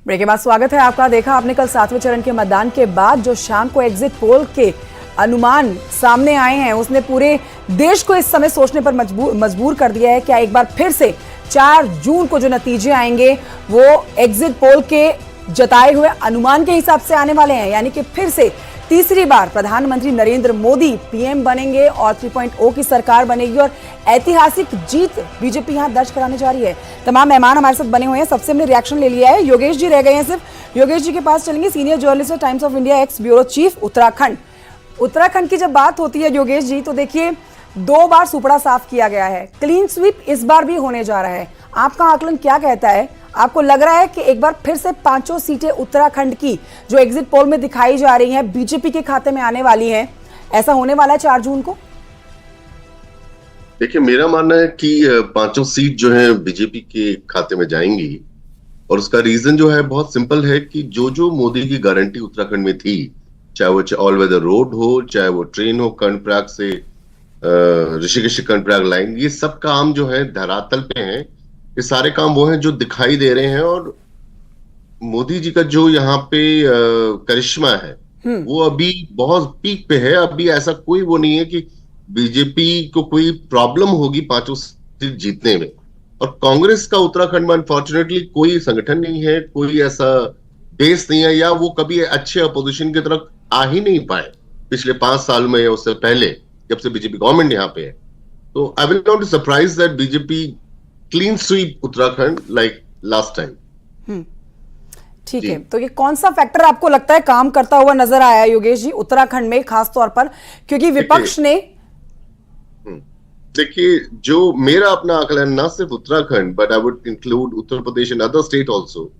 Break के बाद स्वागत है आपका। देखा आपने कल 7वें चरण के मतदान के बाद जो शाम को एग्जिट पोल के अनुमान सामने आए हैं उसने पूरे देश को इस समय सोचने पर मजबूर कर दिया है। क्या एक बार फिर से 4 जून को जो नतीजे आएंगे वो एग्जिट पोल के जताए हुए अनुमान के हिसाब से आने वाले हैं, यानी कि फिर से तीसरी बार प्रधानमंत्री नरेंद्र मोदी पीएम बनेंगे और 3.0 की सरकार बनेगी और ऐतिहासिक जीत बीजेपी यहां दर्ज कराने जा रही है। तमाम मेहमान हमारे साथ बने हुए हैं। सबसे हमने रिएक्शन ले लिया है, योगेश जी रह गए हैं सिर्फ। योगेश जी के पास चलेंगे, senior journalist times of India, x bureau chief Uttarakhand की जब बात होती है योगेश जी, तो देखिए 2 बार सुपड़ा साफ किया गया है, क्लीन स्वीप इस बार भी होने जा रहा है। आपका आकलन क्या कहता है? आपको लग रहा है कि एक बार फिर से 5 सीटें उत्तराखंड की जो एग्जिट पोल में दिखाई जा रही हैं बीजेपी के खाते में आने वाली हैं, ऐसा होने वाला है 4 जून को? देखिए, मेरा मानना है कि 5 सीट जो है बीजेपी के खाते में जाएंगी और उसका रीजन जो है बहुत सिंपल है कि जो मोदी की गारंटी उत्तराखंड में थी, चाहे वो ऑल वेदर रोड हो, चाहे वो ट्रेन हो कर्णप्रयाग से ऋषिकेश कर्णप्रयाग लाइन, ये सब काम जो है धरातल पे है। ये सारे काम वो हैं जो दिखाई दे रहे हैं और मोदी जी का जो यहाँ पे करिश्मा है वो अभी बहुत पीक पे है। अभी ऐसा कोई वो नहीं है कि बीजेपी को कोई प्रॉब्लम होगी 5 सीट जीतने में। और कांग्रेस का उत्तराखंड में अनफॉर्चुनेटली कोई संगठन नहीं है, कोई ऐसा बेस नहीं है, या वो कभी अच्छे अपोजिशन की तरफ आ ही नहीं पाए पिछले 5 साल में या उससे पहले जब से बीजेपी गवर्नमेंट यहाँ पे है। तो I will not be surprise that BJP clean sweep Uttarakhand like last time. ठीक है, तो ये कौन सा फैक्टर आपको लगता है काम करता हुआ नजर आया योगेश जी उत्तराखंड में, खास तौर पर क्योंकि विपक्ष ने? देखिए, जो मेरा अपना आकलन, ना सिर्फ Uttarakhand but I would include Uttar Pradesh and other state also,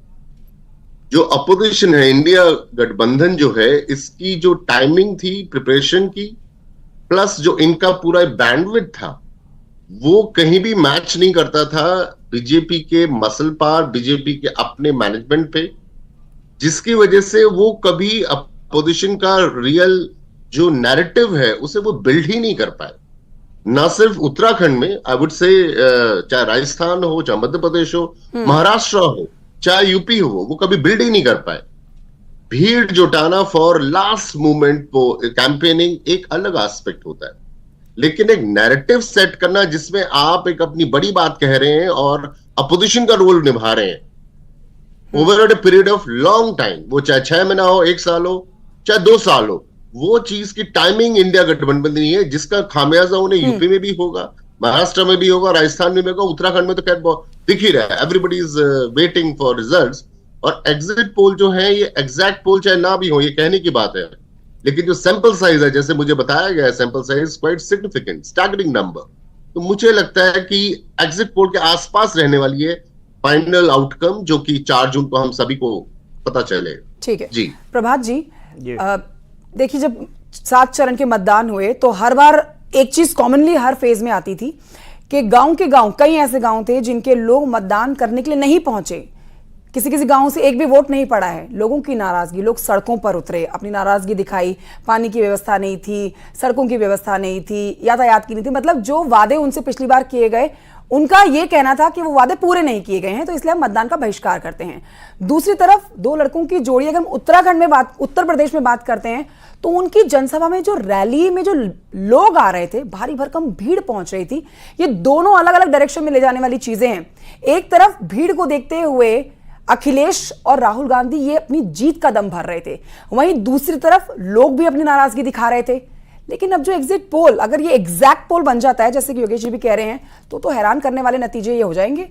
जो अपोजिशन है इंडिया गठबंधन जो है, इसकी जो टाइमिंग थी प्रिपरेशन की, प्लस जो इनका पूरा बैंडविड्थ था, वो कहीं भी मैच नहीं करता था बीजेपी के मसल पावर, बीजेपी के अपने मैनेजमेंट पे, जिसकी वजह से वो कभी अपोजिशन का रियल जो नैरेटिव है उसे वो बिल्ड ही नहीं कर पाए। ना सिर्फ उत्तराखंड में, आई वुड से चाहे राजस्थान हो, चाहे मध्य प्रदेश हो, महाराष्ट्र हो, चाहे यूपी हो, वो कभी बिल्ड ही नहीं कर पाए। भीड़ जुटाना फॉर लास्ट मोमेंट कैंपेनिंग एक अलग एस्पेक्ट होता है, लेकिन एक नैरेटिव सेट करना जिसमें आप एक अपनी बड़ी बात कह रहे हैं और अपोजिशन का रोल निभा रहे हैं over a period of long time, वो चाहे 6 महीना हो, 1 साल हो, चाहे 2 साल हो, वो चीज की टाइमिंग इंडिया गठबंधन नहीं है, जिसका खामियाजा उन्हें यूपी में भी होगा, महाराष्ट्र में भी होगा, राजस्थान में भी होगा, उत्तराखंड में तो खैर दिख ही रहा है। Everybody is waiting for results. और एग्जिट पोल जो है, ये एग्जैक्ट पोल चाहे ना भी हो, ये कहने की बात है, लेकिन जो सैंपल साइज है, जैसे मुझे बताया गया है, sample size quite significant, staggering number. तो मुझे लगता है कि एग्जिट पोल के आसपास रहने वाली है फाइनल आउटकम, जो कि 4 जून को हम सभी को पता चले। ठीक है जी प्रभात जी, देखिए जब 7 चरण के मतदान हुए तो हर बार एक चीज कॉमनली हर फेज में आती थी कि गांव के गांव, कई ऐसे गांव थे जिनके लोग मतदान करने के लिए नहीं पहुंचे, किसी गांव से एक भी वोट नहीं पड़ा है। लोगों की नाराजगी, लोग सड़कों पर उतरे, अपनी नाराजगी दिखाई। पानी की व्यवस्था नहीं थी, सड़कों की व्यवस्था नहीं थी, यातायात की नहीं थी, मतलब जो वादे उनसे पिछली बार किए गए, उनका यह कहना था कि वो वादे पूरे नहीं किए गए हैं, तो इसलिए हम मतदान का बहिष्कार करते हैं। दूसरी तरफ 2 लड़कों की जोड़ी, अगर हम उत्तर प्रदेश में बात करते हैं, तो उनकी जनसभा में जो रैली में जो लोग आ रहे थे, भारी भरकम भीड़ पहुंच रही थी। ये दोनों अलग अलग डायरेक्शन में ले जाने वाली चीजें हैं। एक तरफ भीड़ को देखते हुए अखिलेश और राहुल गांधी ये अपनी जीत का दम भर रहे थे, वहीं दूसरी तरफ लोग भी अपनी नाराजगी दिखा रहे थे। लेकिन अब जो एग्जिट पोल, अगर ये एग्जैक्ट पोल बन जाता है, जैसे कि योगेश जी भी कह रहे हैं, तो हैरान करने वाले नतीजे ये हो जाएंगे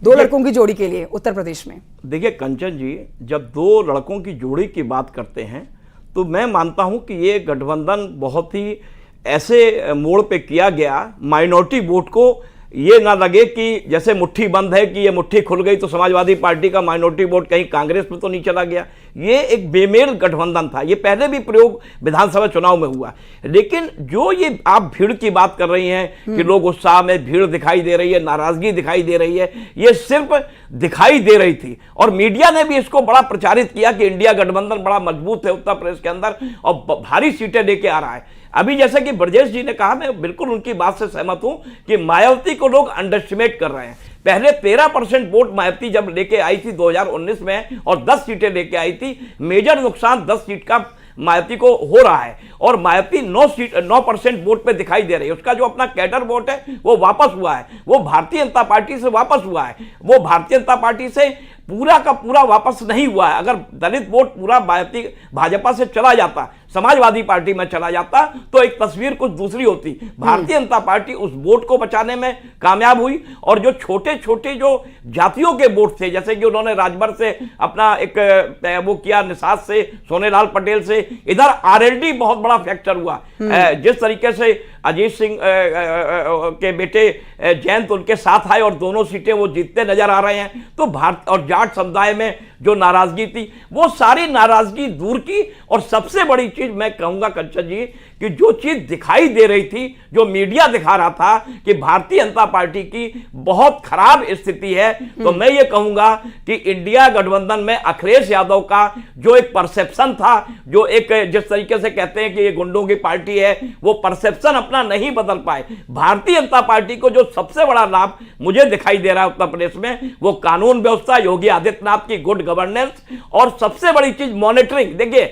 2 लड़कों की जोड़ी के लिए उत्तर प्रदेश में। देखिए कंचन जी, जब 2 लड़कों की जोड़ी की बात करते हैं तो मैं मानता हूं कि ये गठबंधन बहुत ही ऐसे मोड़ पे किया गया, माइनॉरिटी वोट को ये ना लगे कि जैसे मुट्ठी बंद है कि ये मुट्ठी खुल गई तो समाजवादी पार्टी का माइनॉरिटी वोट कहीं कांग्रेस में तो नहीं चला गया। ये एक बेमेल गठबंधन था। ये पहले भी प्रयोग विधानसभा चुनाव में हुआ। लेकिन जो ये आप भीड़ की बात कर रही हैं कि लोग उत्साह में, भीड़ दिखाई दे रही है, नाराजगी दिखाई दे रही है, ये सिर्फ दिखाई दे रही थी और मीडिया ने भी इसको बड़ा प्रचारित किया कि इंडिया गठबंधन बड़ा मजबूत है उत्तर प्रदेश के अंदर और भारी सीटें लेके आ रहा है। अभी जैसे कि ब्रजेश जी ने कहा, मैं बिल्कुल उनकी बात से सहमत हूं कि मायावती को लोग अंडरएस्टिमेट कर रहे हैं। पहले 13% वोट मायावती जब लेके आई थी 2019 में और 10 सीटें लेके आई थी, मेजर नुकसान 10 सीट का मायावती को हो रहा है और मायावती 9% वोट पे दिखाई दे रही है। उसका जो अपना कैडर वोट है वो वापस हुआ है, वो भारतीय जनता पार्टी से वापस हुआ है, वो भारतीय जनता पार्टी से पूरा का पूरा वापस नहीं हुआ है। अगर दलित वोट पूरा मायावती भाजपा से चला जाता, समाजवादी पार्टी में चला जाता, तो एक तस्वीर कुछ दूसरी होती। भारतीय जनता पार्टी उस वोट को बचाने में कामयाब हुई और जो छोटे छोटे जो जातियों के वोट थे, जैसे कि उन्होंने राजभर से अपना एक वो किया, निषाद से, सोनेलाल पटेल से, इधर आरएलडी बहुत बड़ा फ्रैक्चर हुआ। जिस तरीके से अजीत सिंह के बेटे जयंत उनके साथ आए और दोनों सीटें वो जीतते नजर आ रहे हैं, तो भारत और जाट समुदाय में जो नाराजगी थी वो सारी नाराजगी दूर की। और सबसे बड़ी चीज मैं कहूंगा कंचन जी कि जो चीज दिखाई दे रही थी, जो मीडिया दिखा रहा था कि भारतीय जनता पार्टी की बहुत खराब स्थिति है, तो मैं ये कहूंगा कि इंडिया गठबंधन में अखिलेश यादव का जो एक परसेप्शन था, जो एक जिस तरीके से कहते हैं कि ये गुंडों की पार्टी है, वो परसेप्शन अपना नहीं बदल पाए। भारतीय जनता पार्टी को जो सबसे बड़ा लाभ मुझे दिखाई दे रहा है उत्तर प्रदेश में, वो कानून व्यवस्था, योगी आदित्यनाथ की गुड गवर्नेंस और सबसे बड़ी चीज मॉनिटरिंग। देखिए,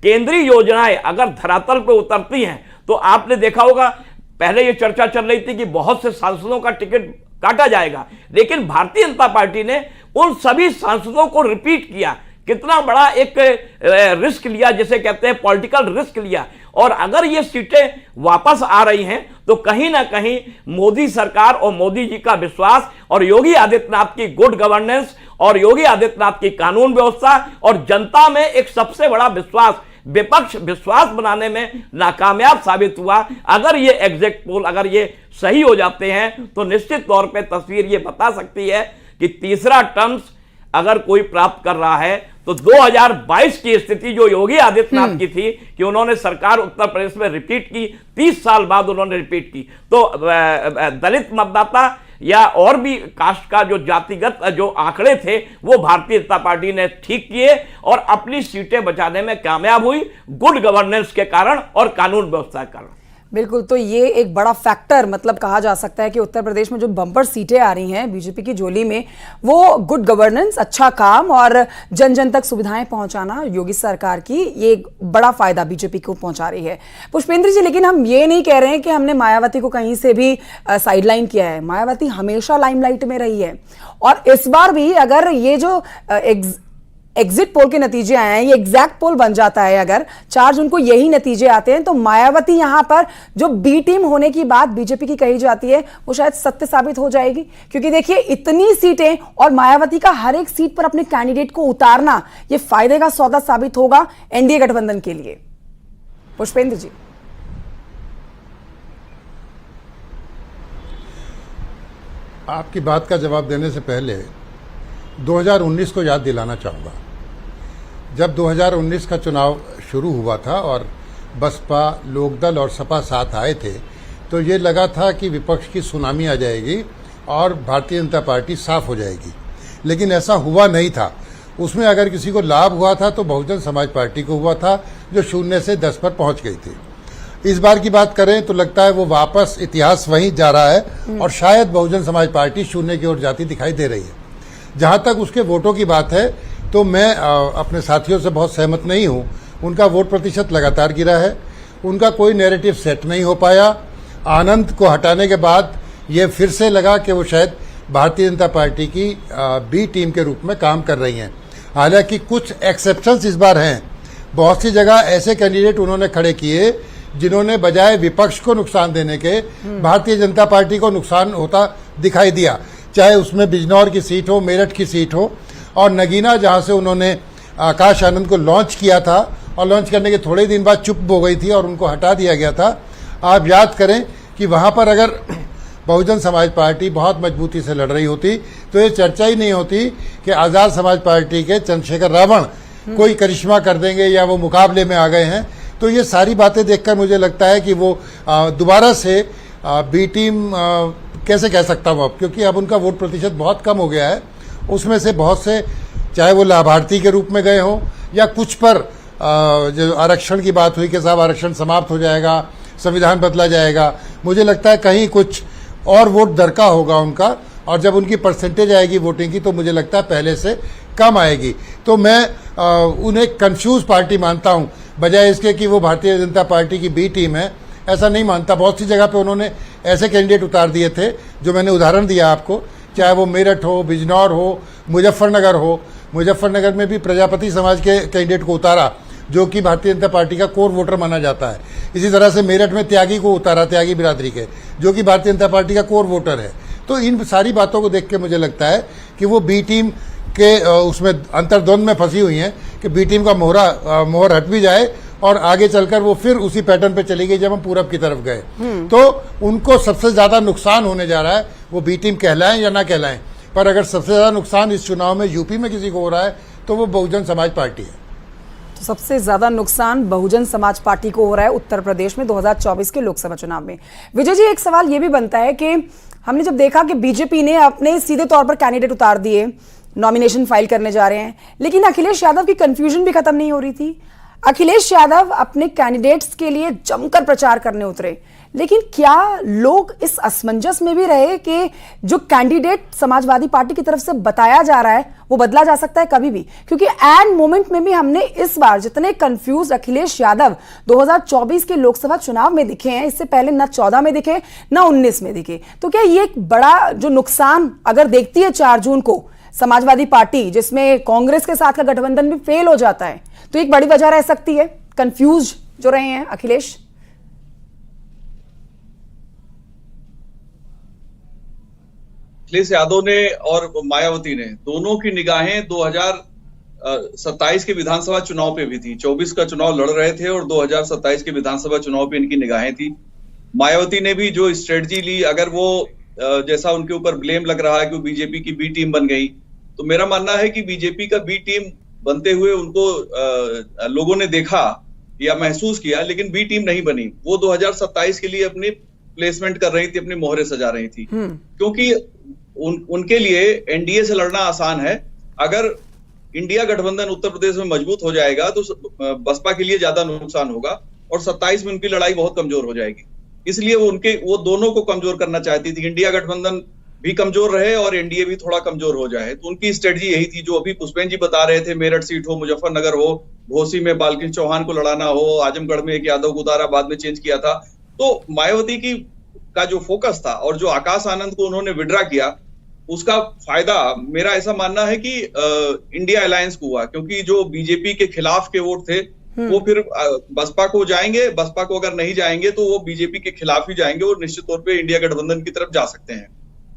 केंद्रीय योजनाएं अगर धरातल पर उतरती हैं तो आपने देखा होगा, पहले ये चर्चा चल रही थी कि बहुत से सांसदों का टिकट काटा जाएगा, लेकिन भारतीय जनता पार्टी ने उन सभी सांसदों को रिपीट किया। कितना बड़ा एक रिस्क लिया, जिसे कहते हैं पॉलिटिकल रिस्क लिया। और अगर ये सीटें वापस आ रही हैं तो कहीं ना कहीं मोदी सरकार और मोदी जी का विश्वास और योगी आदित्यनाथ की गुड गवर्नेंस और योगी आदित्यनाथ की कानून व्यवस्था और जनता में एक सबसे बड़ा विश्वास, विपक्ष विश्वास बनाने में नाकामयाब साबित हुआ। अगर ये एग्जिट पोल अगर ये सही हो जाते हैं तो निश्चित तौर पे तस्वीर ये बता सकती है कि तीसरा टर्म्स अगर कोई प्राप्त कर रहा है तो 2022 की स्थिति जो योगी आदित्यनाथ की थी कि उन्होंने सरकार उत्तर प्रदेश में रिपीट की, 30 साल बाद उन्होंने रिपीट की, तो दलित मतदाता या और भी कास्ट का जो जातिगत जो आंकड़े थे वो भारतीय जनता पार्टी ने ठीक किए और अपनी सीटें बचाने में कामयाब हुई, गुड गवर्नेंस के कारण और कानून व्यवस्था के कारण। बिल्कुल, तो ये एक बड़ा फैक्टर मतलब कहा जा सकता है कि उत्तर प्रदेश में जो बम्पर सीटें आ रही हैं बीजेपी की झोली में, वो गुड गवर्नेंस, अच्छा काम और जन जन तक सुविधाएं पहुंचाना योगी सरकार की, ये एक बड़ा फायदा बीजेपी को पहुंचा रही है। पुष्पेंद्र जी, लेकिन हम ये नहीं कह रहे हैं कि हमने मायावती को कहीं से भी साइडलाइन किया है। मायावती हमेशा लाइमलाइट में रही है और इस बार भी अगर ये जो एग्जिट पोल के नतीजे आए हैं, ये एग्जैक्ट पोल बन जाता है, अगर 4 जून को यही नतीजे आते हैं तो मायावती यहां पर जो बी टीम होने की बात बीजेपी की कही जाती है वो शायद सत्य साबित हो जाएगी। क्योंकि देखिए, इतनी सीटें और मायावती का हर एक सीट पर अपने कैंडिडेट को उतारना, ये फायदे का सौदा साबित होगा एनडीए गठबंधन के लिए। पुष्पेंद्र जी, आपकी बात का जवाब देने से पहले 2019 को याद दिलाना चाहूँगा। जब 2019 का चुनाव शुरू हुआ था और बसपा, लोकदल और सपा साथ आए थे, तो ये लगा था कि विपक्ष की सुनामी आ जाएगी और भारतीय जनता पार्टी साफ हो जाएगी, लेकिन ऐसा हुआ नहीं था। उसमें अगर किसी को लाभ हुआ था तो बहुजन समाज पार्टी को हुआ था, जो 0 से 10 पर पहुंच गई थी। इस बार की बात करें तो लगता है वो वापस इतिहास वहीं जा रहा है और शायद बहुजन समाज पार्टी 0 की ओर जाती दिखाई दे रही है। जहां तक उसके वोटों की बात है तो मैं अपने साथियों से बहुत सहमत नहीं हूं। उनका वोट प्रतिशत लगातार गिरा है, उनका कोई नैरेटिव सेट नहीं हो पाया। आनंद को हटाने के बाद ये फिर से लगा कि वो शायद भारतीय जनता पार्टी की बी टीम के रूप में काम कर रही हैं। हालांकि कुछ एक्सेप्शंस इस बार हैं। बहुत सी जगह ऐसे कैंडिडेट उन्होंने खड़े किए जिन्होंने बजाय विपक्ष को नुकसान देने के भारतीय जनता पार्टी को नुकसान होता दिखाई दिया, चाहे उसमें बिजनौर की सीट हो, मेरठ की सीट हो और नगीना, जहां से उन्होंने आकाश आनंद को लॉन्च किया था और लॉन्च करने के थोड़े दिन बाद चुप हो गई थी और उनको हटा दिया गया था। आप याद करें कि वहां पर अगर बहुजन समाज पार्टी बहुत मजबूती से लड़ रही होती तो ये चर्चा ही नहीं होती कि आज़ाद समाज पार्टी के चंद्रशेखर रावण कोई करिश्मा कर देंगे या वो मुकाबले में आ गए हैं। तो ये सारी बातें देखकर मुझे लगता है कि वो दोबारा से बी टीम कैसे कह सकता हूँ अब, क्योंकि अब उनका वोट प्रतिशत बहुत कम हो गया है। उसमें से बहुत से, चाहे वो लाभार्थी के रूप में गए हों या कुछ पर जो आरक्षण की बात हुई कि साहब आरक्षण समाप्त हो जाएगा, संविधान बदला जाएगा, मुझे लगता है कहीं कुछ और वोट दरकार होगा उनका और जब उनकी परसेंटेज आएगी वोटिंग की तो मुझे लगता है पहले से कम आएगी। तो मैं उन्हें कंफ्यूज पार्टी मानता हूं, बजाय इसके कि वो भारतीय जनता पार्टी की बी टीम है, ऐसा नहीं मानता। बहुत सी जगह पे उन्होंने ऐसे कैंडिडेट उतार दिए थे जो मैंने उदाहरण दिया आपको, चाहे वो मेरठ हो, बिजनौर हो, मुजफ्फरनगर हो। मुजफ्फरनगर में भी प्रजापति समाज के कैंडिडेट को उतारा जो कि भारतीय जनता पार्टी का कोर वोटर माना जाता है। इसी तरह से मेरठ में त्यागी को उतारा, त्यागी बिरादरी के, जो कि भारतीय जनता पार्टी का कोर वोटर है। तो इन सारी बातों को देख के मुझे लगता है कि वो बी टीम के उसमें अंतर्द्वंद में फंसी हुई हैं कि बी टीम का मोहर हट भी जाए और आगे चलकर वो फिर उसी पैटर्न पे चली गई जब हम पूरब की तरफ गए। तो उनको सबसे ज्यादा नुकसान होने जा रहा है, वो बी टीम कहलाएं या ना कहलाएं, पर अगर सबसे ज्यादा नुकसान इस चुनाव में यूपी में किसी को हो रहा है तो वो बहुजन समाज पार्टी है। तो सबसे ज्यादा नुकसान बहुजन समाज पार्टी को हो रहा है उत्तर प्रदेश में 2024 के लोकसभा चुनाव में। विजय जी, एक सवाल यह भी बनता है कि हमने जब देखा कि बीजेपी ने अपने सीधे तौर पर कैंडिडेट उतार दिए, नॉमिनेशन फाइल करने जा रहे हैं, लेकिन अखिलेश यादव की कंफ्यूजन भी खत्म नहीं हो रही थी। अखिलेश यादव अपने कैंडिडेट्स के लिए जमकर प्रचार करने उतरे, लेकिन क्या लोग इस असमंजस में भी रहे कि जो कैंडिडेट समाजवादी पार्टी की तरफ से बताया जा रहा है वो बदला जा सकता है कभी भी? क्योंकि एंड मोमेंट में भी हमने इस बार जितने कंफ्यूज अखिलेश यादव 2024 के लोकसभा चुनाव में दिखे हैं, इससे पहले ना 14 में दिखे ना 19 में दिखे। तो क्या ये एक बड़ा जो नुकसान अगर देखती है 4 जून को समाजवादी पार्टी, जिसमें कांग्रेस के साथ का गठबंधन भी फेल हो जाता है, तो एक बड़ी वजह रह सकती है कंफ्यूज जो रहे हैं अखिलेश? अखिलेश यादव ने और मायावती ने दोनों की निगाहें 2027 के विधानसभा चुनाव पे भी थी। 24 का चुनाव लड़ रहे थे और 2027 के विधानसभा चुनाव पे इनकी निगाहें थी। मायावती ने भी जो स्ट्रेटजी ली, अगर वो जैसा उनके ऊपर ब्लेम लग रहा है कि वो बीजेपी की बी टीम बन गई, तो मेरा मानना है कि बीजेपी का बी टीम बनते हुए उनको लोगों ने देखा या महसूस किया, लेकिन बी टीम नहीं बनी। वो 2027 के लिए अपनी प्लेसमेंट कर रही थी, अपनी मोहरें सजा रही थी, क्योंकि उनके लिए एनडीए से लड़ना आसान है। अगर इंडिया गठबंधन उत्तर प्रदेश में मजबूत हो जाएगा तो बसपा के लिए ज्यादा नुकसान होगा और 27 में उनकी लड़ाई बहुत कमजोर हो जाएगी। इसलिए वो दोनों को कमजोर करना चाहती थी, इंडिया गठबंधन भी कमजोर रहे और एनडीए भी थोड़ा कमजोर हो जाए। तो उनकी स्ट्रेटजी यही थी जो अभी पुष्पेन जी बता रहे थे, मेरठ सीट हो, मुजफ्फरनगर हो, घोसी में बालकृष्ण चौहान को लड़ाना हो, आजमगढ़ में एक यादव को उतारा, बाद में चेंज किया था। तो मायावती का जो फोकस था और जो आकाश आनंद को उन्होंने विड्रा किया, उसका फायदा मेरा ऐसा मानना है कि इंडिया अलायंस को हुआ, क्योंकि जो बीजेपी के खिलाफ के वोट थे वो फिर बसपा को जाएंगे, बसपा को अगर नहीं जाएंगे तो वो बीजेपी के खिलाफ ही जाएंगे और निश्चित तौर पे इंडिया गठबंधन की तरफ जा सकते हैं।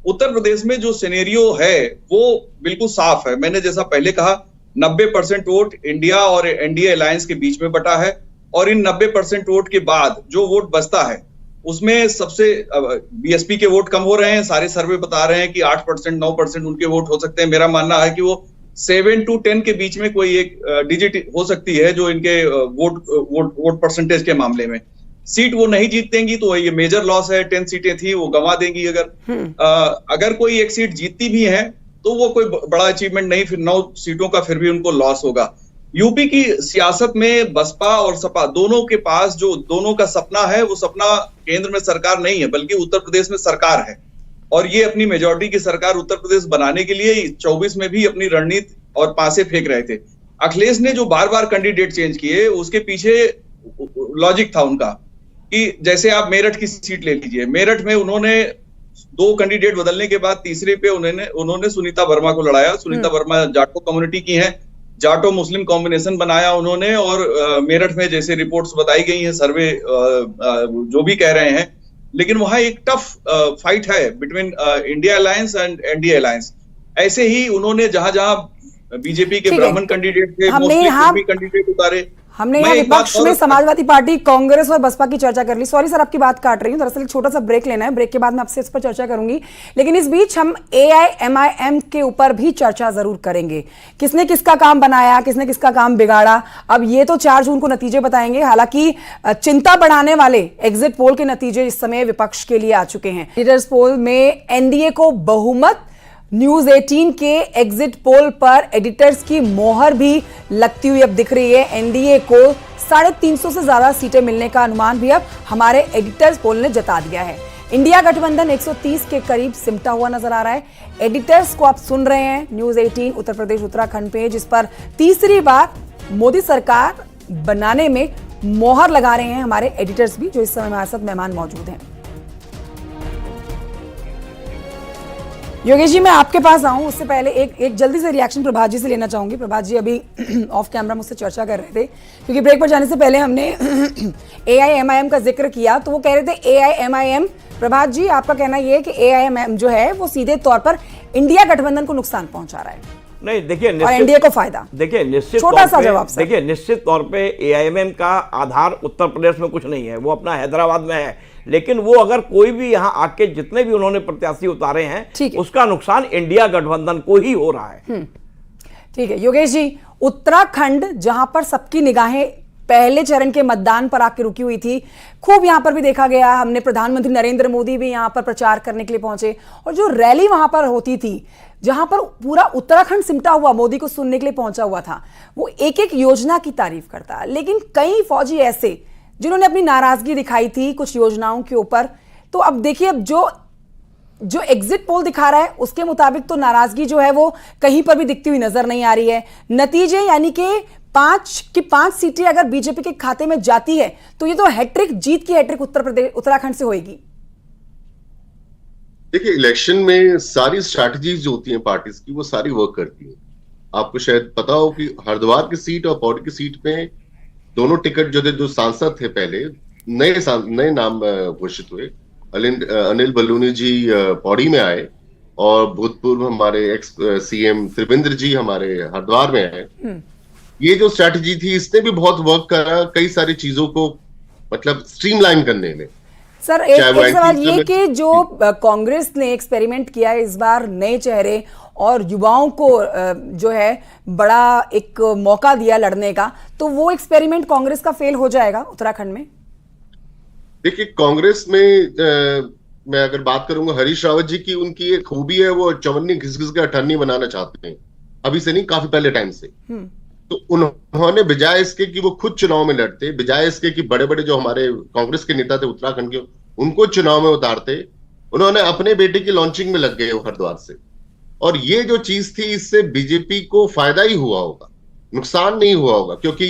उत्तर प्रदेश में जो सिनेरियो है वो बिल्कुल साफ है। मैंने जैसा पहले कहा, 90% वोट इंडिया और एनडीए अलायंस के बीच में बटा है और इन 90% वोट के बाद जो वोट बचता है उसमें सबसे बीएसपी के वोट कम हो रहे हैं। सारे सर्वे बता रहे हैं कि 8% 9% उनके वोट हो सकते हैं। मेरा मानना है कि वो 7 to 10 के बीच में कोई एक डिजिट हो सकती है जो इनके वोट परसेंटेज के मामले में। सीट वो नहीं जीतेंगी तो ये मेजर लॉस है। 10 सीटें थी वो गंवा देंगी। अगर कोई एक सीट जीतती भी है तो वो कोई बड़ा अचीवमेंट नहीं, फिर 9 सीटों का फिर भी उनको लॉस होगा। यूपी की सियासत में बसपा और सपा दोनों के पास जो दोनों का सपना है, वो सपना केंद्र में सरकार नहीं है बल्कि उत्तर प्रदेश में सरकार है। और ये अपनी मेजॉरिटी की सरकार उत्तर प्रदेश बनाने के लिए 24 में भी अपनी रणनीति और पासे फेंक रहे थे। अखिलेश ने जो बार बार कैंडिडेट चेंज किए उसके पीछे लॉजिक था उनका कि जैसे आप मेरठ की सीट ले लीजिए, मेरठ में उन्होंने 2 कैंडिडेट बदलने के बाद तीसरे पे उन्होंने सुनीता वर्मा को लड़ाया। सुनीता वर्मा जाटो कम्युनिटी की हैं, जाटो मुस्लिम कॉम्बिनेशन बनाया उन्होंने। और मेरठ में जैसे रिपोर्ट्स बताई गई हैं, सर्वे जो भी कह रहे हैं, लेकिन वहां एक टफ फाइट है between India alliance and NDA alliance. ऐसे ही उन्होंने जहां जहां बीजेपी के ब्राह्मण कैंडिडेट थे, मोस्टली कैंडिडेट उतारे। हमने यहाँ विपक्ष में समाजवादी पार्टी, कांग्रेस और बसपा की चर्चा कर ली। सॉरी सर, आपकी बात काट रही हूँ, दरअसल एक छोटा सा ब्रेक लेना है, ब्रेक के बाद मैं आपसे इस पर चर्चा करूंगी। लेकिन इस बीच हम AIMIM के ऊपर भी चर्चा जरूर करेंगे। किसने किसका काम बनाया, किसने किसका काम बिगाड़ा, अब ये तो 4 जून को नतीजे बताएंगे। हालांकि चिंता बढ़ाने वाले एग्जिट पोल के नतीजे इस समय विपक्ष के लिए आ चुके हैं। लीडर्स पोल में एनडीए को बहुमत, न्यूज 18 के एग्जिट पोल पर एडिटर्स की मोहर भी लगती हुई अब दिख रही है। एनडीए को 350 से ज्यादा सीटें मिलने का अनुमान भी अब हमारे एडिटर्स पोल ने जता दिया है। इंडिया गठबंधन 130 के करीब सिमटा हुआ नजर आ रहा है। एडिटर्स को आप सुन रहे हैं न्यूज 18 उत्तर प्रदेश उत्तराखंड पे, जिस पर तीसरी बार मोदी सरकार बनाने में मोहर लगा रहे हैं हमारे एडिटर्स भी, जो इस समय हमारे साथ मेहमान मौजूद हैं। योगेश जी, मैं आपके पास आऊं उससे पहले एक जल्दी से रिएक्शन प्रभात जी से लेना चाहूंगी। प्रभात जी अभी ऑफ कैमरा मुझसे चर्चा कर रहे थे, क्योंकि ब्रेक पर जाने से पहले हमने AIMIM का जिक्र किया, तो वो कह रहे थे AIMIM, प्रभात जी आपका कहना ये है कि AIMIM जो है वो सीधे तौर पर इंडिया गठबंधन को नुकसान पहुंचा रहा है नहीं, देखिए और एनडीए को फायदा। देखिए निश्चित छोटा सा जवाब सर। देखिए निश्चित तौर पे AIMIM का आधार उत्तर प्रदेश में कुछ नहीं है, वो अपना हैदराबाद में है, लेकिन वो अगर कोई भी यहाँ आके जितने भी उन्होंने प्रत्याशी उतारे हैं उसका नुकसान इंडिया गठबंधन को ही हो रहा है। ठीक है योगेश जी, उत्तराखंड जहां पर सबकी निगाहें पहले चरण के मतदान पर आके रुकी हुई थी, खूब यहां पर भी देखा गया, हमने प्रधानमंत्री नरेंद्र मोदी भी यहां पर प्रचार करने के लिए पहुंचे, और जो रैली वहां पर होती थी जहां पर पूरा उत्तराखंड सिमटा हुआ मोदी को सुनने के लिए पहुंचा हुआ था, वो एक एक योजना की तारीफ करता, लेकिन कई फौजी ऐसे जिन्होंने अपनी नाराजगी दिखाई थी कुछ योजनाओं के ऊपर। तो अब देखिए, अब जो एग्जिट पोल दिखा रहा है उसके मुताबिक तो नाराजगी जो है वो कहीं पर भी दिखती हुई नजर नहीं आ रही है। नतीजे यानी कि 5 सीटें अगर बीजेपी के खाते में जाती है तो ये तो हैट्रिक, जीत की हैट्रिक उत्तराखंड से होगी। देखिए, इलेक्शन में सारी स्ट्रैटेजीज जो होती हैं पार्टीज की, वो सारी वर्क करती हैं। आपको शायद पता हो कि हरिद्वार की सीट और पौड़ी की सीट पे दोनों टिकट जो सांसद थे पहले, नए नाम घोषित हुए। अनिल बलूनी जी पौड़ी में आए और भूतपूर्व हमारे एक्स CM त्रिवेंद्र जी हमारे हरिद्वार में आए। ये जो स्ट्रैटेजी थी इसने भी बहुत वर्क करा कई सारी चीजों को मतलब स्ट्रीमलाइन करने में। सर एक सवाल ये कि जो कांग्रेस ने एक्सपेरिमेंट किया है इस बार, नए चेहरे और युवाओं को जो है बड़ा एक मौका दिया लड़ने का, तो वो एक्सपेरिमेंट कांग्रेस का फेल हो जाएगा उत्तराखंड में? देखिए, कांग्रेस में मैं अगर बात करूंगा, हरीश रावत जी की उनकी एक खूबी है, वो चवन्नी घिस-घिस के अठन्नी बनाना चाहते हैं, अभी से नहीं काफी पहले टाइम से। तो उन्होंने बजाय इसके कि वो खुद चुनाव में लड़ते, बजाय इसके कि बड़े बड़े जो हमारे कांग्रेस के नेता थे उत्तराखंड के उनको चुनाव में उतारते, उन्होंने अपने बेटे की लॉन्चिंग में लग गए हरिद्वार से। और ये जो चीज थी इससे बीजेपी को फायदा ही हुआ होगा, नुकसान नहीं हुआ होगा, क्योंकि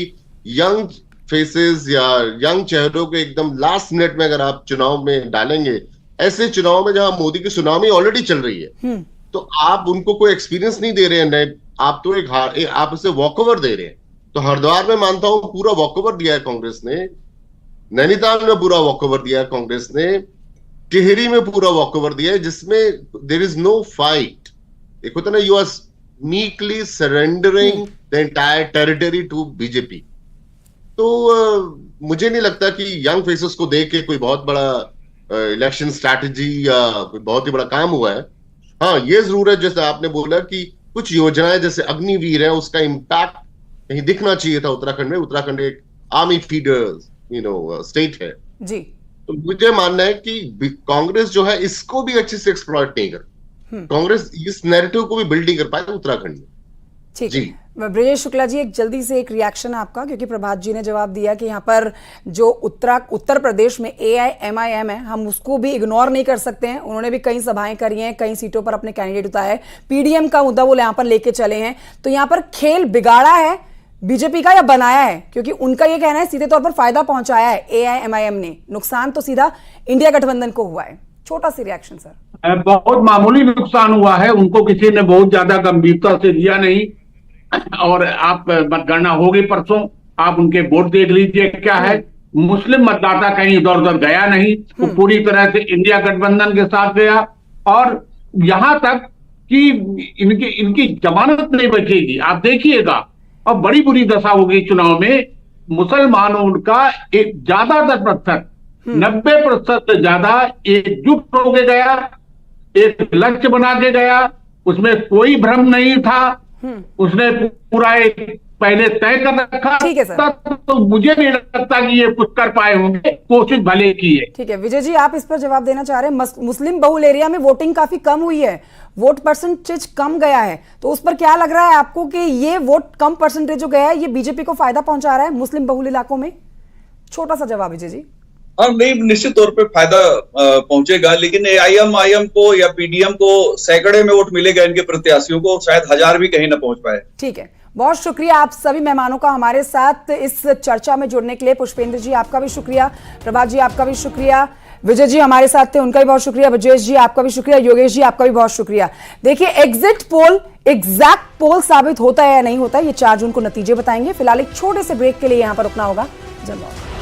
यंग फेसेस या यंग चेहरों को एकदम लास्ट मिनट में अगर आप चुनाव में डालेंगे, ऐसे चुनाव में जहां मोदी की सुनामी ऑलरेडी चल रही है, तो आप उनको कोई एक्सपीरियंस नहीं दे रहे हैं नए, आप तो आप उसे वॉकओवर दे रहे हैं। तो हरिद्वार में मानता हूं पूरा वॉकओवर दिया है कांग्रेस ने, नैनीताल में पूरा वॉकओवर दिया है कांग्रेस ने, टिहरी में पूरा वॉकओवर दिया है, जिसमें देयर इज नो फाइट। एक होता ना, you are meekly surrendering the entire territory to BJP. तो मुझे नहीं लगता कि यंग फेसेस को देख के कोई बहुत बड़ा इलेक्शन स्ट्रैटेजी या कोई बहुत ही बड़ा काम हुआ है। हाँ, ये जरूर है, जैसे आपने बोला कि कुछ योजनाएं जैसे अग्निवीर है, उसका इम्पैक्ट कहीं दिखना चाहिए था उत्तराखंड में। उत्तराखंड एक आर्मी फीडर स्टेट है जी। तो मुझे मानना है कि कांग्रेस जो है इसको भी अच्छे से एक्सप्लॉइट नहीं कर, कांग्रेस इस नैरेटिव को भी बिल्ड नहीं कर पाए उत्तराखंड में। ठीक है ब्रजेश शुक्ला जी, एक जल्दी से एक रिएक्शन आपका, क्योंकि प्रभात जी ने जवाब दिया कि यहाँ पर जो उत्तर प्रदेश में AIMIM है, हम उसको भी इग्नोर नहीं कर सकते हैं। उन्होंने भी कई सभाएं करी हैं, कई सीटों पर अपने कैंडिडेट उतारे हैं, PDM का मुद्दा वो यहाँ पर लेके चले हैं। तो यहाँ पर खेल बिगाड़ा है बीजेपी का या बनाया है? क्योंकि उनका ये कहना है सीधे तौर पर फायदा पहुंचाया है AIMIM ने, नुकसान तो सीधा इंडिया गठबंधन को हुआ है। छोटा सी रिएक्शन सर। बहुत मामूली नुकसान हुआ है, उनको किसी ने बहुत ज्यादा गंभीरता से लिया नहीं। और आप मतगणना होगी परसों, आप उनके वोट देख लीजिए क्या है। मुस्लिम मतदाता कहीं इधर उधर गया नहीं, वो पूरी तरह से इंडिया गठबंधन के साथ गया। और यहां तक कि इनकी जमानत नहीं बचेगी, आप देखिएगा। और बड़ी बुरी दशा होगी चुनाव में। मुसलमानों का एक ज्यादातर प्रतिशत 90% से ज्यादा एकजुट होके गया, एक लक्ष्य बना के गया, उसमें कोई भ्रम नहीं था, उसने पूरा एक पहले तय कर रखा। ठीक है सर। तो मुझे नहीं लगता कि ये कुछ कर पाए होंगे, कोशिश भले की है। ठीक है विजय जी, आप इस पर जवाब देना चाह रहे हैं। मुस्लिम बहुल एरिया में वोटिंग काफी कम हुई है, वोट परसेंटेज कम गया है, तो उस पर क्या लग रहा है आपको कि ये वोट कम परसेंटेज जो गया है ये बीजेपी को फायदा पहुंचा रहा है मुस्लिम बहुल इलाकों में? छोटा सा जवाब विजय जी। हाँ, नहीं, निश्चित तौर पे फायदा पहुंचेगा, लेकिन AIM को या PDM को सैकड़े में वोट मिलेगा, इनके प्रत्याशियों को शायद 1000 भी कहीं ना पहुंच पाए। ठीक है, बहुत शुक्रिया आप सभी मेहमानों का हमारे साथ इस चर्चा में जुड़ने के लिए। पुष्पेंद्र जी आपका भी शुक्रिया, प्रभात जी आपका भी शुक्रिया, विजय जी हमारे साथ थे उनका भी बहुत शुक्रिया, ब्रजेश जी आपका भी शुक्रिया, योगेश जी आपका भी बहुत शुक्रिया। देखिए, एग्जिट पोल एग्जैक्ट पोल साबित होता है या नहीं होता है, ये 4 जून को नतीजे बताएंगे। फिलहाल एक छोटे से ब्रेक के लिए यहां पर रुकना होगा। जल्द